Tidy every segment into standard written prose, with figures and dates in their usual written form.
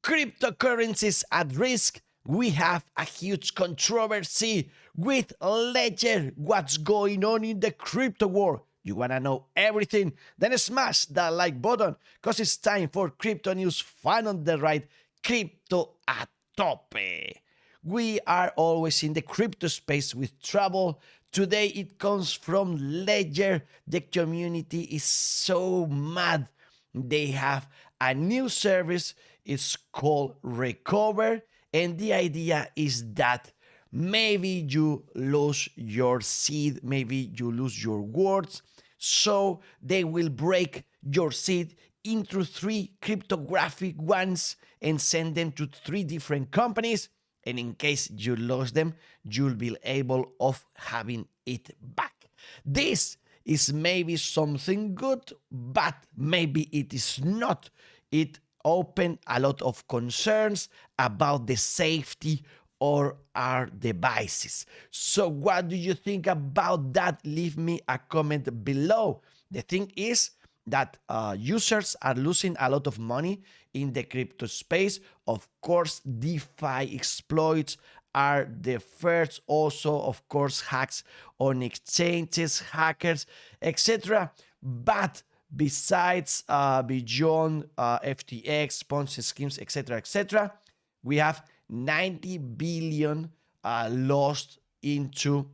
Cryptocurrencies at risk. We have a huge controversy with Ledger. What's going on in the crypto world? You wanna know everything? Then smash that like button, cause it's time for crypto news. Find on the right, crypto at tope. We are always in the crypto space with trouble. Today it comes from Ledger. The community is so mad. They have a new service. It's called Recover. And the idea is that maybe you lose your seed, maybe you lose your words. So they will break your seed into three cryptographic ones and send them to three different companies. And in case you lost them, you'll be able of having it back. This is maybe something good, but maybe it is not. It opened a lot of concerns about the safety of our devices. So what do you think about that? Leave me a comment below. The thing is that users are losing a lot of money in the crypto space. Of course, DeFi exploits are the first. Also, of course, hacks on exchanges, hackers, etc. But besides, beyond FTX, Ponzi schemes, etc., we have 90 billion lost into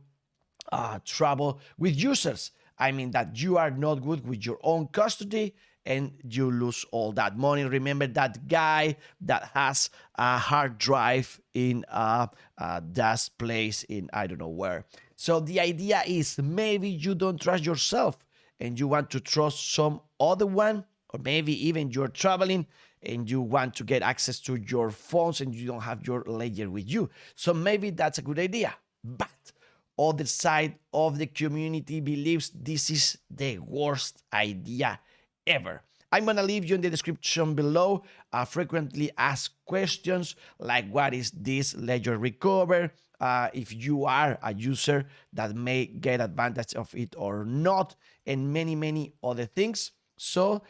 trouble with users. I mean that you are not good with your own custody and you lose all that money. Remember that guy that has a hard drive in that place in I don't know where. So the idea is maybe you don't trust yourself and you want to trust some other one, or maybe even you're traveling and you want to get access to your phones and you don't have your ledger with you. So maybe that's a good idea. But other side of the community believes this is the worst idea ever. I'm going to leave you in the description below frequently asked questions like what is this Ledger Recover, if you are a user that may get advantage of it or not, and many other things. So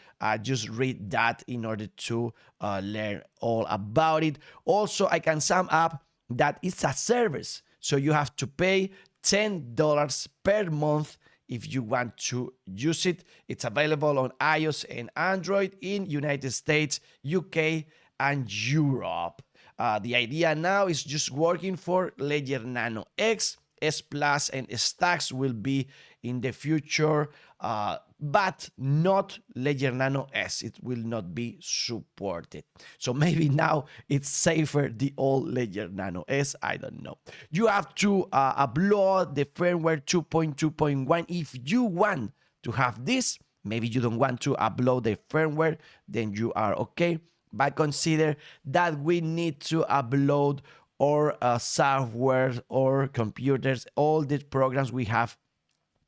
just read that in order to learn all about it. Also, I can sum up that it's a service. So you have to pay $10 per month if you want to use it. It's available on iOS and Android in United States, UK, and Europe. The idea now is just working for Ledger Nano X. S Plus and Stacks will be in the future, but not Ledger Nano S. It will not be supported. So maybe now it's safer, the old Ledger Nano S. I don't know. You have to upload the firmware 2.2.1 if you want to have this. Maybe you don't want to upload the firmware, then you are okay. But consider that we need to upload or software or computers, all the programs we have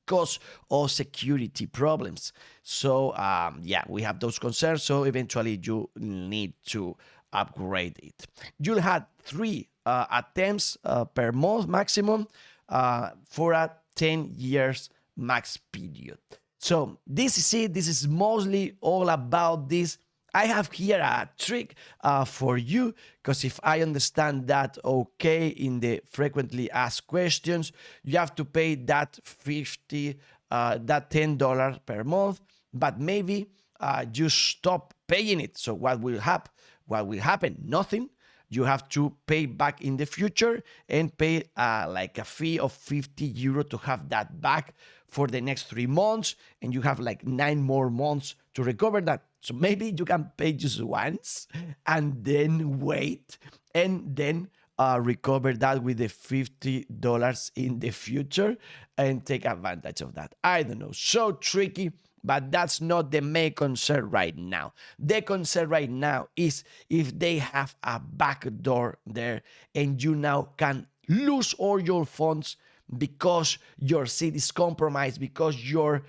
cause of security problems. So yeah, we have those concerns. So eventually you need to upgrade it. You'll have 3 attempts per month maximum for a 10 years max period. So this is it. This is mostly all about this. I have here a trick for you, because if I understand that okay in the frequently asked questions, you have to pay that $10 per month, but maybe you stop paying it. So what will happen? Nothing. You have to pay back in the future and pay like a fee of €50 to have that back for the next 3 months, and you have like 9 more months to recover that. So maybe you can pay just once and then wait and then recover that with the $50 in the future and take advantage of that. I don't know, so tricky, but that's not the main concern right now. The concern right now is if they have a backdoor there and you now can lose all your funds because your seed is compromised, because your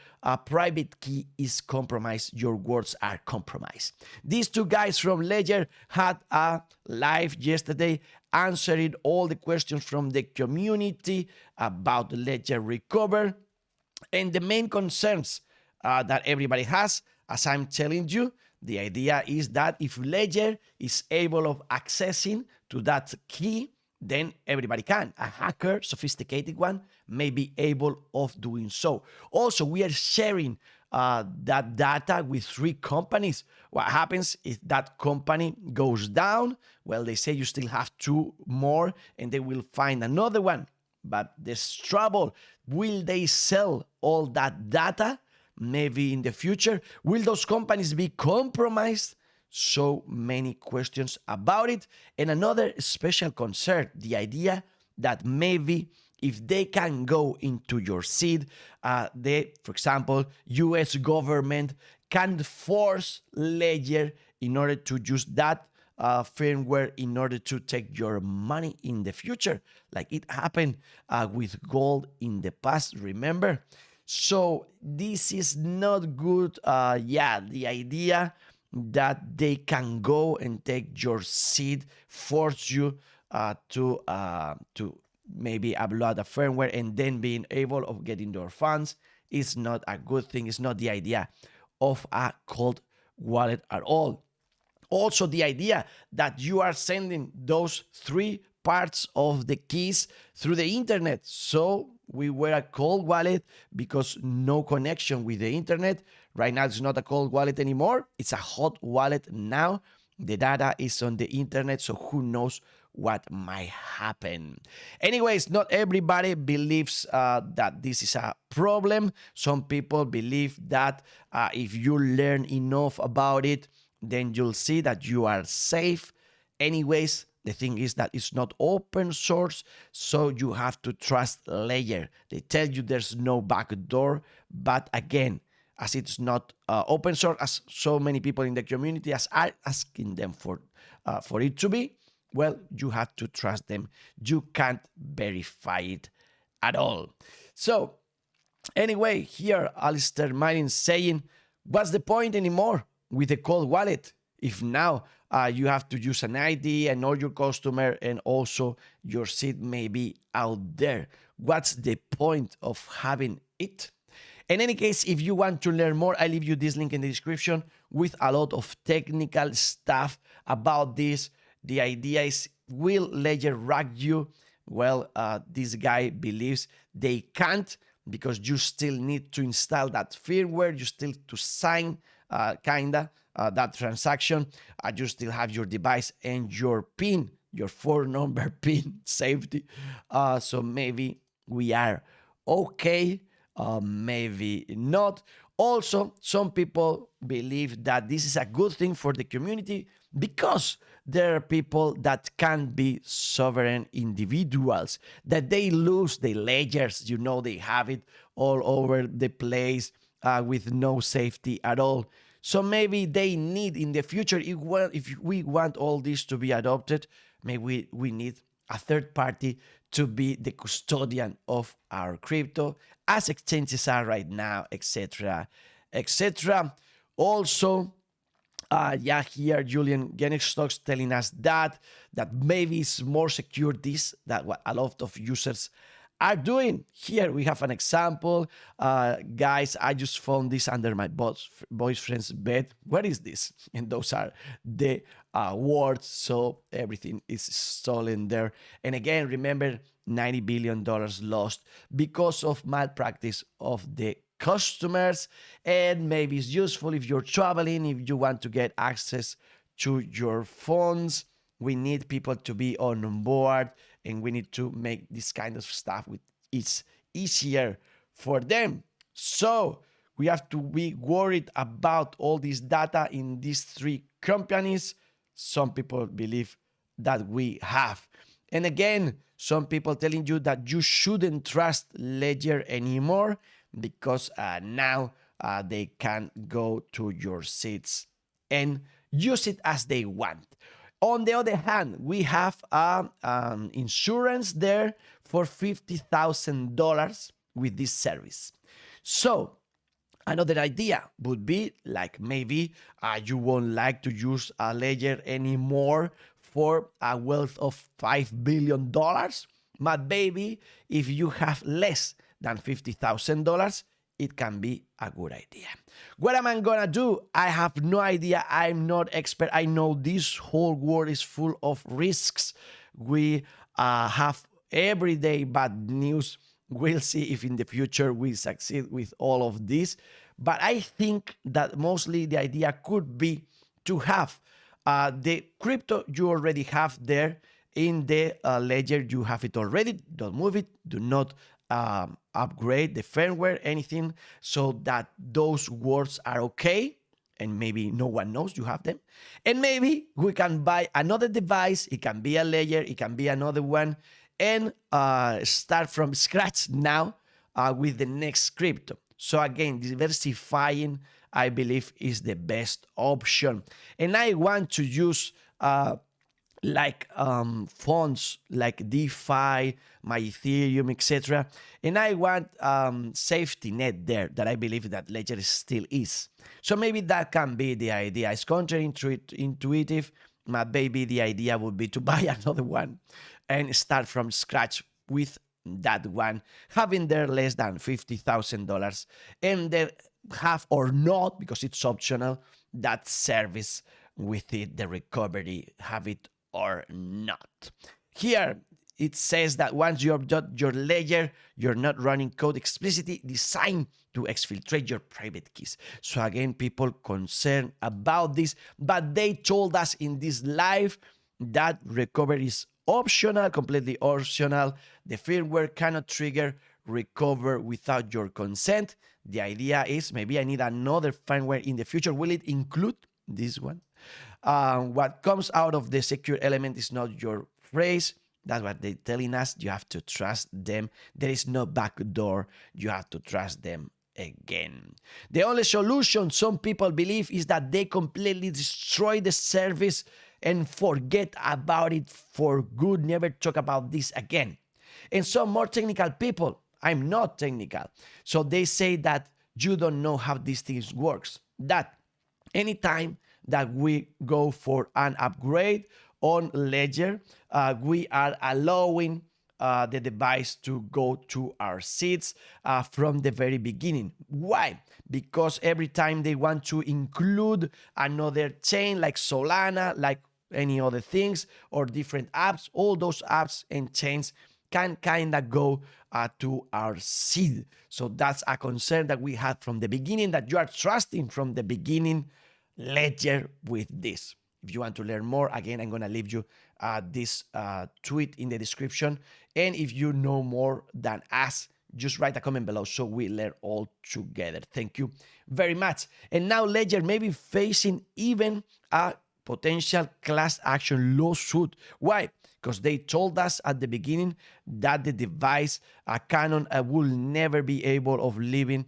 private key is compromised, your words are compromised. These 2 guys from Ledger had a live yesterday answering all the questions from the community about the Ledger Recover and the main concerns that everybody has. As I'm telling you, The idea is that if Ledger is able of accessing to that key, then everybody can. A hacker, sophisticated one, may be able of doing so. Also, we are sharing that data with 3 companies. What happens if that company goes down? Well, they say you still have 2 more and they will find another one. But there's trouble. Will they sell all that data? Maybe in the future. Will those companies be compromised? So many questions about it. And another special concern, the idea that maybe if they can go into your seed, for example, US government can force Ledger in order to use that firmware in order to take your money in the future, like it happened with gold in the past, remember? So this is not good. The idea that they can go and take your seed, force you to maybe upload a firmware and then being able of getting your funds is not a good thing. It's not the idea of a cold wallet at all. Also, the idea that you are sending those 3 parts of the keys through the internet. So we were a cold wallet because no connection with the internet. Right now, it's not a cold wallet anymore. It's a hot wallet now. The data is on the internet, so who knows what might happen. Anyways, not everybody believes that this is a problem. Some people believe that if you learn enough about it, then you'll see that you are safe. Anyways, the thing is that it's not open source, so you have to trust Ledger. They tell you there's no backdoor, but again, as it's not open source, as so many people in the community are asking them for it to be, well, you have to trust them. You can't verify it at all. So, anyway, here Alistair Mining saying, what's the point anymore with the cold wallet if now you have to use an ID and know your customer and also your seed may be out there? What's the point of having it? In any case, if you want to learn more, I leave you this link in the description with a lot of technical stuff about this. The idea is, will Ledger rack you? Well, this guy believes they can't, because you still need to install that firmware. You still to sign that transaction. You still have your device and your PIN, your 4-number PIN safety. So maybe we are okay. Maybe not. Also, some people believe that this is a good thing for the community because there are people that can be sovereign individuals, that they lose the ledgers, they have it all over the place with no safety at all. So maybe they need in the future, if we want all this to be adopted, maybe we need a third party to be the custodian of our crypto, as exchanges are right now, etc., etc. Also, here Julian Genix telling us that maybe it's more secure that what a lot of users are doing. Here we have an example. Guys, I just found this under my boyfriend's bed. Where is this? And those are the words, so everything is stolen there. And again, remember, $90 billion lost because of malpractice of the customers. And maybe it's useful if you're traveling, if you want to get access to your phones. We need people to be on board, and we need to make this kind of stuff it's easier for them. So we have to be worried about all this data in these 3 companies. Some people believe that we have. And again, some people telling you that you shouldn't trust Ledger anymore because now they can go to your seeds and use it as they want. On the other hand, we have insurance there for $50,000 with this service. So another idea would be like maybe you won't like to use a Ledger anymore for a wealth of $5 billion. But baby, if you have less than $50,000, it can be a good idea. What am I gonna do? I have no idea. I'm not expert. I know this whole world is full of risks. We have everyday bad news. We'll see if in the future we succeed with all of this. But I think that mostly the idea could be to have the crypto you already have there in the ledger. You have it already. Don't move it. Do not upgrade the firmware, anything, so that those words are okay. And maybe no one knows you have them. And maybe we can buy another device. It can be a ledger. It can be another one. And start from scratch now with the next crypto. So again, diversifying, I believe, is the best option. And I want to use funds like DeFi, my Ethereum, etc. And I want safety net there that I believe that Ledger still is. So maybe that can be the idea. It's counterintuitive, but maybe the idea would be to buy another one and start from scratch with that one, having there less than $50,000, and then have or not, because it's optional, that service with it, the recovery, have it or not. Here it says that once you update your ledger, you're not running code explicitly designed to exfiltrate your private keys. So again, people concerned about this, but they told us in this live that recovery is optional, completely optional. The firmware cannot trigger recover without your consent. The idea is maybe I need another firmware in the future. Will it include this one? What comes out of the secure element is not your phrase. That's what they're telling us. You have to trust them. There is no backdoor. You have to trust them again. The only solution, some people believe, is that they completely destroy the service and forget about it for good, never talk about this again. And some more technical people, I'm not technical, so they say that you don't know how these things works. That anytime that we go for an upgrade on Ledger, we are allowing the device to go to our seeds from the very beginning. Why? Because every time they want to include another chain like Solana, like any other things or different apps, all those apps and chains can kind of go to our seed. So that's a concern that we had from the beginning, that you are trusting from the beginning Ledger with this. If you want to learn more, again, I'm going to leave you this tweet in the description. And if you know more than us, just write a comment below so we learn all together. Thank you very much. And now Ledger may be facing even a potential class action lawsuit. Why? Because they told us at the beginning that the device, Canaan, will never be able of leaving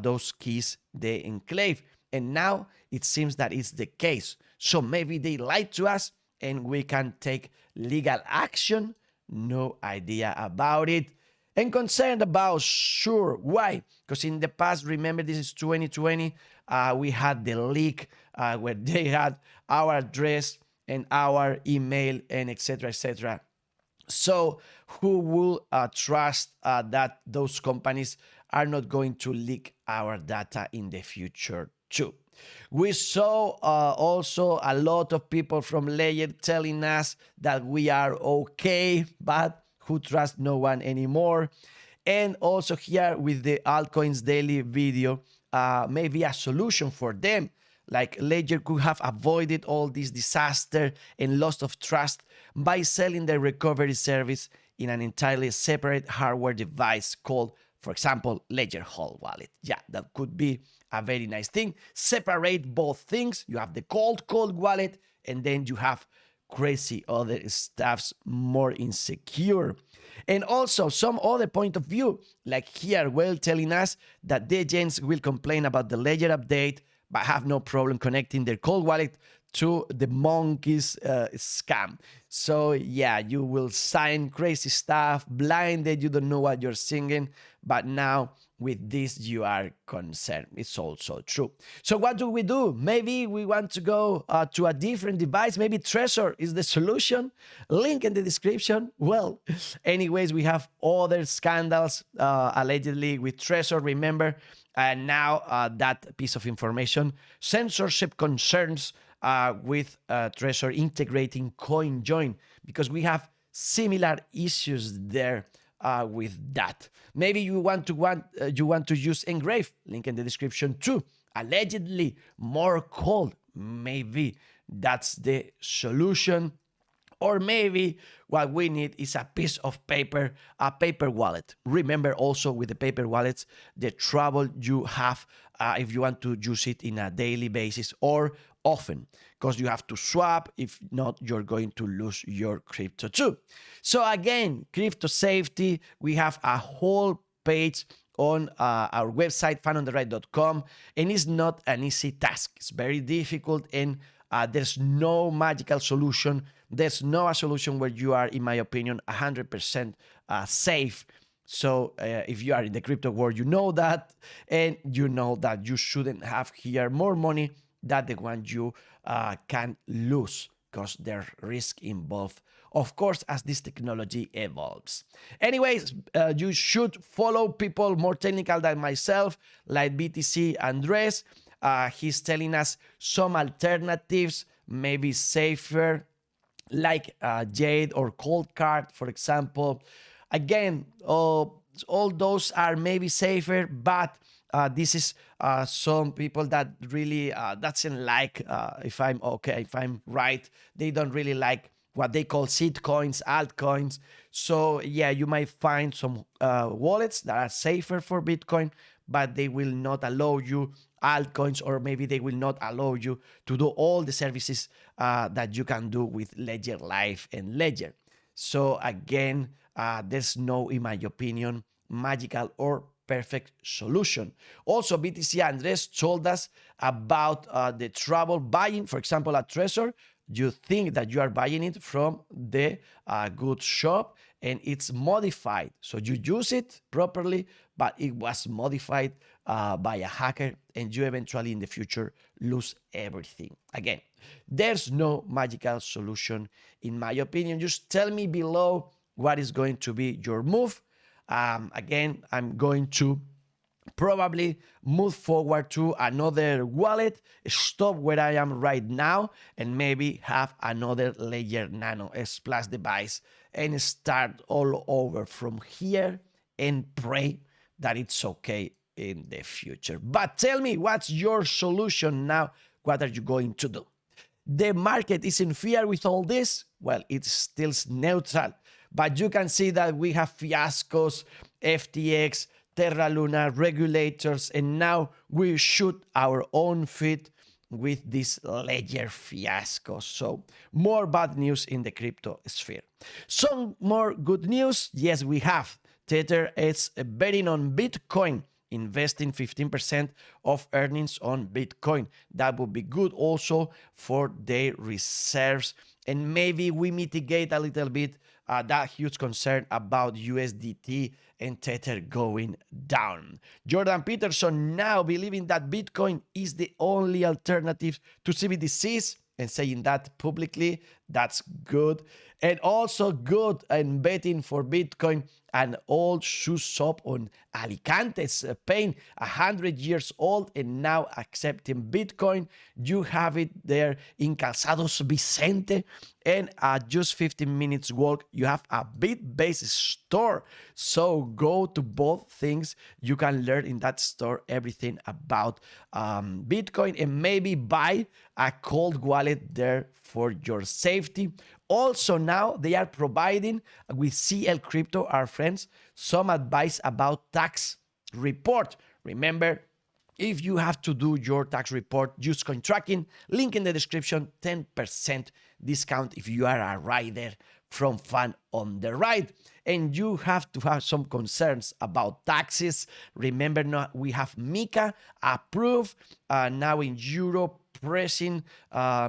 those keys, the enclave. And now it seems that it's the case. So maybe they lied to us and we can take legal action. No idea about it. And concerned about, sure. Why? Because in the past, remember, this is 2020, we had the leak where they had our address and our email and etc. etc. So who will trust that those companies are not going to leak our data in the future too? We saw also a lot of people from Ledger telling us that we are okay, but who trusts no one anymore. And also here with the altcoins daily video, maybe a solution for them. Like Ledger could have avoided all this disaster and loss of trust by selling the recovery service in an entirely separate hardware device called, for example, Ledger Whole Wallet. Yeah, that could be a very nice thing. Separate both things. You have the cold wallet, and then you have crazy other stuffs, more insecure. And also some other point of view, like here, well, telling us that the agents will complain about the Ledger update, but have no problem connecting their cold wallet to the monkeys scam. So yeah, you will sign crazy stuff, blinded, you don't know what you're singing, but now with this you are concerned. It's also true. So what do we do? Maybe we want to go to a different device. Maybe Trezor is the solution. Link in the description. Well, anyways, we have other scandals allegedly with Trezor. Remember, now that piece of information, censorship concerns with Trezor integrating CoinJoin, because we have similar issues there with that. Maybe you want to use Engrave, link in the description too. Allegedly more cold. Maybe that's the solution. Or maybe what we need is a piece of paper, a paper wallet. Remember also with the paper wallets, the trouble you have if you want to use it in a daily basis or often, because you have to swap. If not, you're going to lose your crypto too. So again, crypto safety, we have a whole page on our website, fanontheright.com, and it's not an easy task. It's very difficult, and there's no magical solution. There's no a solution where you are, in my opinion, 100% safe. So if you are in the crypto world, you know that, and you know that you shouldn't have here more money than the one you can lose, because there's risk involved, of course, as this technology evolves. Anyways, you should follow people more technical than myself, like BTC Andres. He's telling us some alternatives, maybe safer, like Jade or Coldcard, for example. Again, all those are maybe safer, but this is some people that really doesn't like, if I'm right, they don't really like what they call seed coins, altcoins. So yeah, you might find some wallets that are safer for Bitcoin, but they will not allow you altcoins, or maybe they will not allow you to do all the services that you can do with Ledger Live and Ledger. So again, there's no, in my opinion, magical or perfect solution. Also, BTC Andres told us about the trouble buying, for example, at Trezor. You think that you are buying it from the good shop, and it's modified. So you use it properly, but it was modified by a hacker, and you eventually in the future lose everything. Again, there's no magical solution, in my opinion. Just tell me below what is going to be your move. Again, I'm going to probably move forward to another wallet, stop where I am right now, and maybe have another Ledger Nano S Plus device and start all over from here and pray that it's okay in the future. But tell me, what's your solution now? What are you going to do? The market is in fear with all this. Well, it's still neutral, but you can see that we have fiascos, FTX, Terra Luna, regulators, and now we shoot our own feet with this Ledger fiasco. So more bad news in the crypto sphere. Some more good news. Yes, we have. Tether is betting on Bitcoin, investing 15% of earnings on Bitcoin. That would be good also for their reserves. And maybe we mitigate a little bit that huge concern about USDT and Tether going down. Jordan Peterson now believing that Bitcoin is the only alternative to CBDCs and saying that publicly. That's good. And also good and betting for Bitcoin. An old shoe shop on Alicante, Spain, 100 years old and now accepting Bitcoin. You have it there in Calzados Vicente, and just 15 minutes walk, you have a Bit-based store. So go to both things. You can learn in that store everything about Bitcoin, and maybe buy a cold wallet there for your safety. Also now they are providing with CL Crypto, our friends, some advice about tax report. Remember, if you have to do your tax report, use CoinTracking. Link in the description, 10% discount if you are a rider from Fan on the Ride. And you have to have some concerns about taxes. Remember, now we have MiCA approved now in Europe, pressing,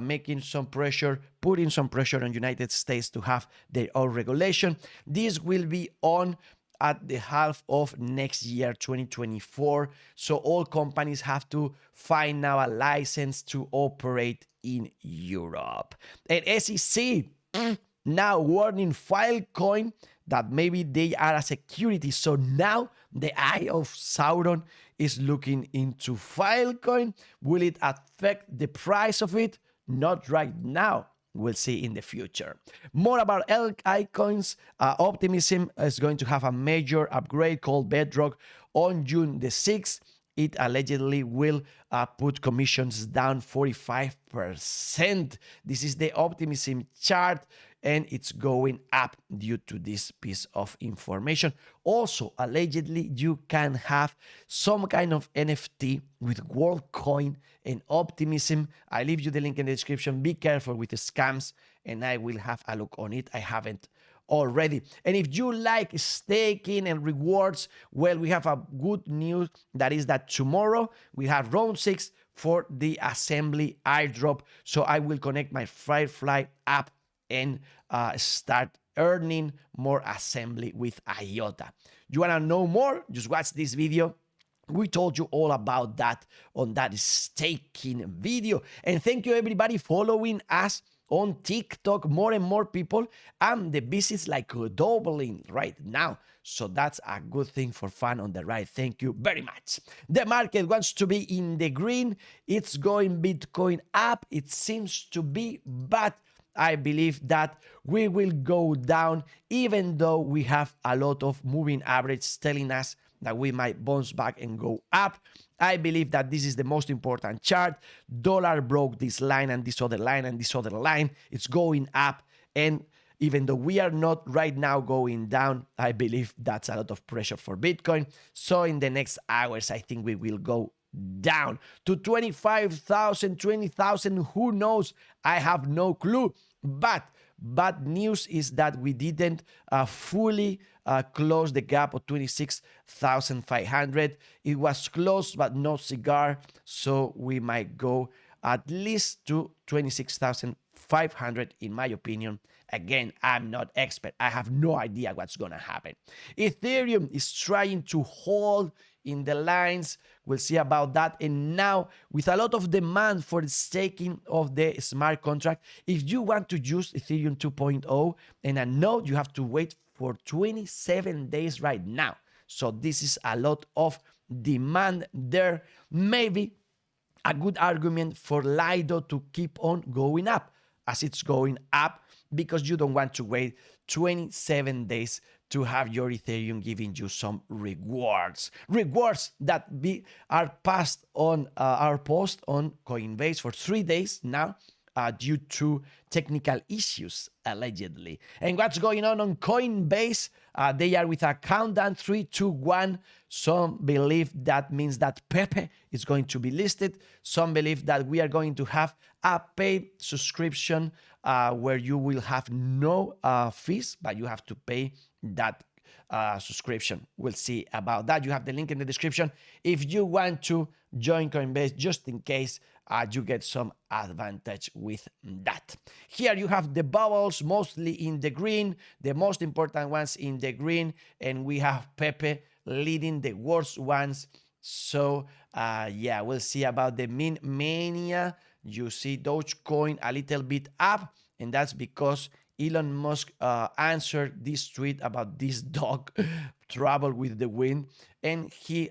making some pressure, putting some pressure on United States to have their own regulation. This will be on at the half of next year, 2024. So all companies have to find now a license to operate in Europe. And SEC now warning Filecoin that maybe they are a security. So now the eye of Sauron is looking into Filecoin. Will it affect the price of it? Not right now. We'll see in the future. More about altcoins. Optimism is going to have a major upgrade called Bedrock on June the 6th. It allegedly will put commissions down 45%. This is the optimism chart, and it's going up due to this piece of information. Also, allegedly, you can have some kind of NFT with WorldCoin and Optimism. I leave you the link in the description. Be careful with the scams, and I will have a look on it. I haven't already. And if you like staking and rewards, well, we have a good news. That is that tomorrow we have round 6 for the assembly airdrop. So I will connect my Firefly app and start earning more assembly with IOTA. You want to know more? Just watch this video. We told you all about that on that staking video. And thank you everybody following us on TikTok. More and more people, and the visits like doubling right now. So that's a good thing for fun on the right. Thank you very much. The market wants to be in the green. It's going Bitcoin up. It seems to be, but I believe that we will go down, even though we have a lot of moving average telling us that we might bounce back and go up. I believe that this is the most important chart. Dollar broke this line and this other line and this other line. It's going up, and even though we are not right now going down, I believe that's a lot of pressure for Bitcoin. So in the next hours, I think we will go down to 25,000, 20,000. Who knows? I have no clue. But bad news is that we didn't fully close the gap of 26,500. It was close, but no cigar. So we might go at least to 26,500, in my opinion. Again, I'm not expert. I have no idea what's going to happen. Ethereum is trying to hold in the lines. We'll see about that. And now, with a lot of demand for the staking of the smart contract, if you want to use Ethereum 2.0 and a node, you have to wait for 27 days right now. So this is a lot of demand there. Maybe a good argument for Lido to keep on going up as it's going up, because you don't want to wait 27 days to have your Ethereum giving you some rewards. Rewards that are passed on our post on Coinbase for 3 days now due to technical issues, allegedly. And what's going on Coinbase? They are with a countdown 3, 2, 1. Some believe that means that Pepe is going to be listed. Some believe that we are going to have a paid subscription where you will have no fees, but you have to pay that subscription. We'll see about that. You have the link in the description if you want to join Coinbase, just in case you get some advantage with that. Here you have the bubbles, mostly in the green, the most important ones in the green, and we have Pepe leading the worst ones. So yeah, we'll see about the meme mania. You see Dogecoin a little bit up, and that's because Elon Musk answered this tweet about this dog trouble with the wind, and he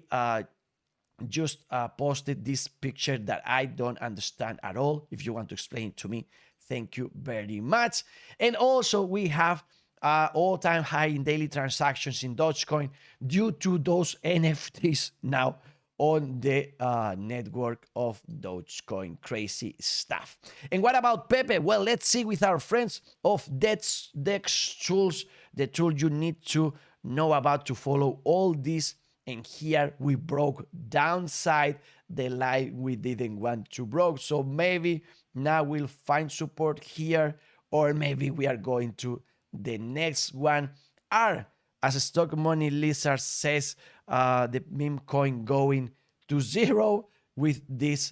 just posted this picture that I don't understand at all. If you want to explain it to me, thank you very much. And also we have all-time high in daily transactions in Dogecoin due to those NFTs now on the network of Dogecoin. Crazy stuff. And what about Pepe? Well, let's see with our friends of Dex Tools, the tool you need to know about to follow all this. And here we broke downside the line we didn't want to broke. So maybe now we'll find support here, or maybe we are going to the next one. As Stock Money Lizard says, the meme coin going to zero with these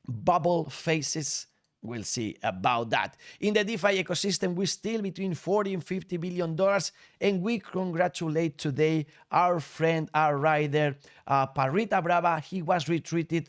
bubble faces. We'll see about that. In the DeFi ecosystem, we're still between 40 and 50 billion dollars, and we congratulate today our friend, our rider, Parita Brava. He was retweeted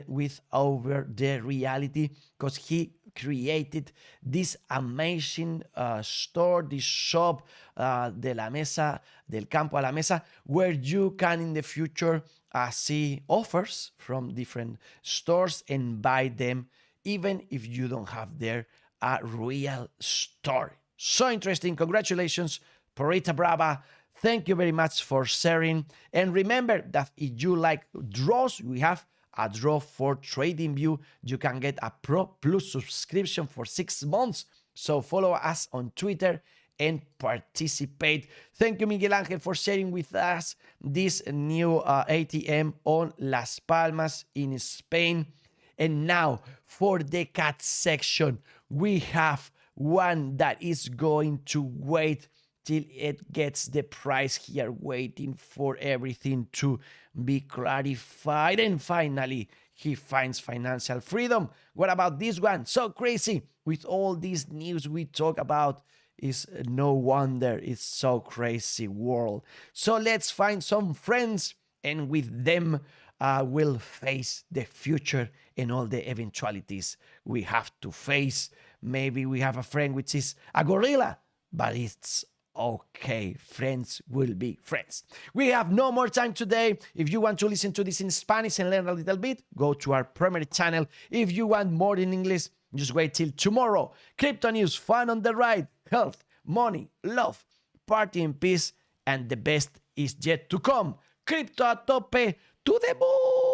with Over the Reality because he created this amazing store, this shop, de la mesa, del campo a la mesa, where you can in the future see offers from different stores and buy them even if you don't have there a real store. So interesting. Congratulations, Parita Brava. Thank you very much for sharing. And remember that if you like draws, we have a draw for TradingView. You can get a Pro Plus subscription for 6 months. So follow us on Twitter and participate. Thank you, Miguel Angel, for sharing with us this new ATM on Las Palmas in Spain. And now for the cat section, we have one that is going to wait till it gets the price here, waiting for everything to be clarified. And finally, he finds financial freedom. What about this one? So crazy. With all this news we talk about, is no wonder it's so crazy world. So let's find some friends, and with them we'll face the future and all the eventualities we have to face. Maybe we have a friend which is a gorilla, but it's okay. Friends will be friends. We have no more time today. If you want to listen to this in Spanish and learn a little bit, go to our primary channel. If you want more in English, just wait till tomorrow. Crypto news, fun on the ride, health, money, love, party in peace, and the best is yet to come. Crypto a tope, to the moon!